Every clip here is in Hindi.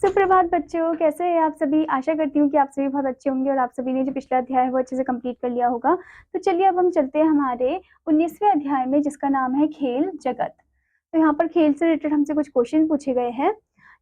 सुप्रभात बच्चों, कैसे हैं आप सभी। आशा करती हूँ कि आप सभी बहुत अच्छे होंगे और आप सभी ने जो पिछला अध्याय है वो अच्छे से कंप्लीट कर लिया होगा। तो चलिए अब हम चलते हैं हमारे 19वें अध्याय में, जिसका नाम है खेल जगत। तो यहाँ पर खेल से रिलेटेड हमसे कुछ क्वेश्चन पूछे गए हैं।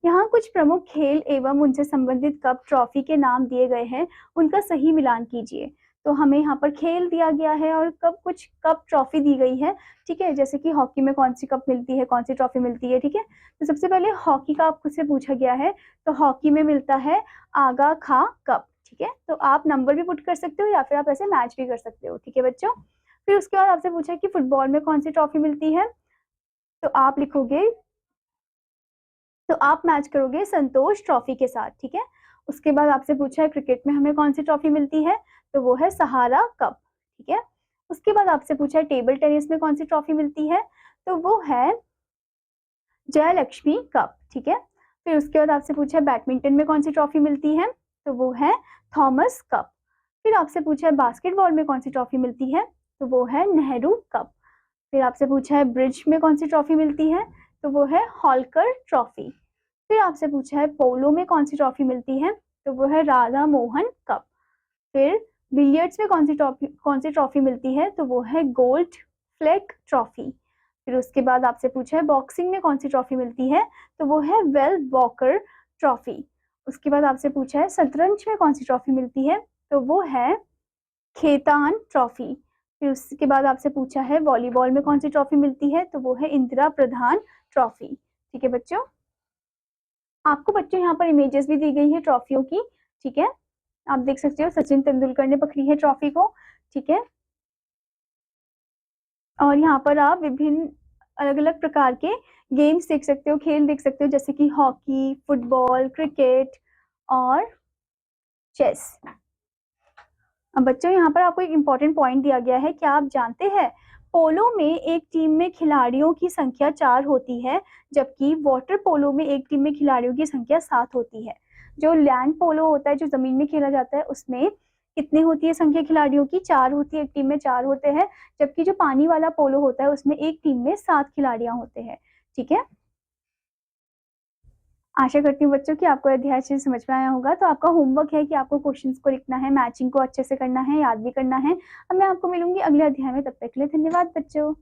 यहाँ कुछ प्रमुख खेल एवं उनसे संबंधित कप ट्रॉफी के नाम दिए गए हैं, उनका सही मिलान कीजिए। तो हमें यहाँ पर खेल दिया गया है और कुछ कप ट्रॉफी दी गई है। ठीक है, जैसे कि हॉकी में कौन सी कप मिलती है, कौन सी ट्रॉफी मिलती है। ठीक है, तो सबसे पहले हॉकी का आपको से पूछा गया है। तो हॉकी में मिलता है आगा खा कप। ठीक है, तो आप नंबर भी पुट कर सकते हो या फिर आप ऐसे मैच भी कर सकते हो। ठीक है बच्चों, फिर उसके बाद आपसे पूछा कि फुटबॉल में कौन सी ट्रॉफी मिलती है। तो आप लिखोगे, तो आप मैच करोगे संतोष ट्रॉफी के साथ। ठीक है, उसके बाद आपसे पूछा है क्रिकेट में हमें कौन सी ट्रॉफी मिलती है। तो वो है सहारा कप। ठीक है, उसके बाद आपसे पूछा है टेबल टेनिस में कौन सी ट्रॉफी मिलती है। तो वो है जयलक्ष्मी कप। ठीक है, फिर उसके बाद आपसे पूछा है बैडमिंटन में कौन सी ट्रॉफी मिलती है। तो वो है थॉमस कप। फिर आपसे पूछा है बास्केटबॉल में कौन सी ट्रॉफी मिलती है। तो वो है नेहरू कप। फिर आपसे पूछा है ब्रिज में कौन सी ट्रॉफी मिलती है। तो वो है हॉलकर ट्रॉफी। फिर आपसे पूछा है पोलो में कौन सी ट्रॉफी मिलती है। तो वो है राधा मोहन कप। फिर बिलियर्ड्स में कौन सी ट्रॉफी मिलती है। तो वो है गोल्ड फ्लैग ट्रॉफी। फिर उसके बाद आपसे पूछा है बॉक्सिंग में कौन सी ट्रॉफी मिलती है। तो वो है वेल वॉकर ट्रॉफी। उसके बाद आपसे पूछा है शतरंज में कौन सी ट्रॉफी मिलती है। तो वो है खेतान ट्रॉफी। फिर उसके बाद आपसे पूछा है वॉलीबॉल में कौन सी ट्रॉफी मिलती है। तो वो है इंदिरा प्रधान ट्रॉफी। ठीक है बच्चों, आपको बच्चों यहाँ पर इमेजेस भी दी गई है ट्रॉफियों की। ठीक है, आप देख सकते हो सचिन तेंदुलकर ने पकड़ी है ट्रॉफी को। ठीक है, और यहाँ पर आप विभिन्न अलग अलग प्रकार के गेम्स देख सकते हो, खेल देख सकते हो, जैसे कि हॉकी, फुटबॉल, क्रिकेट और चेस। अब बच्चों यहाँ पर आपको एक इम्पोर्टेंट पॉइंट दिया गया है। क्या आप जानते हैं पोलो में एक टीम में खिलाड़ियों की संख्या 4 होती है, जबकि वाटर पोलो में एक टीम में खिलाड़ियों की संख्या 7 होती है। जो लैंड पोलो होता है, जो जमीन में खेला जाता है, उसमें कितनी होती है संख्या खिलाड़ियों की। 4 होती है, एक टीम में 4 होते हैं। जबकि जो पानी वाला पोलो होता है उसमें एक टीम में 7 खिलाड़ियां होते हैं। ठीक है, आशा करती हूँ बच्चों कि आपको अध्याय अच्छे से समझ में आया होगा। तो आपका होमवर्क है कि आपको क्वेश्चंस को लिखना है, मैचिंग को अच्छे से करना है, याद भी करना है। अब मैं आपको मिलूंगी अगले अध्याय में, तब तक के लिए धन्यवाद बच्चों।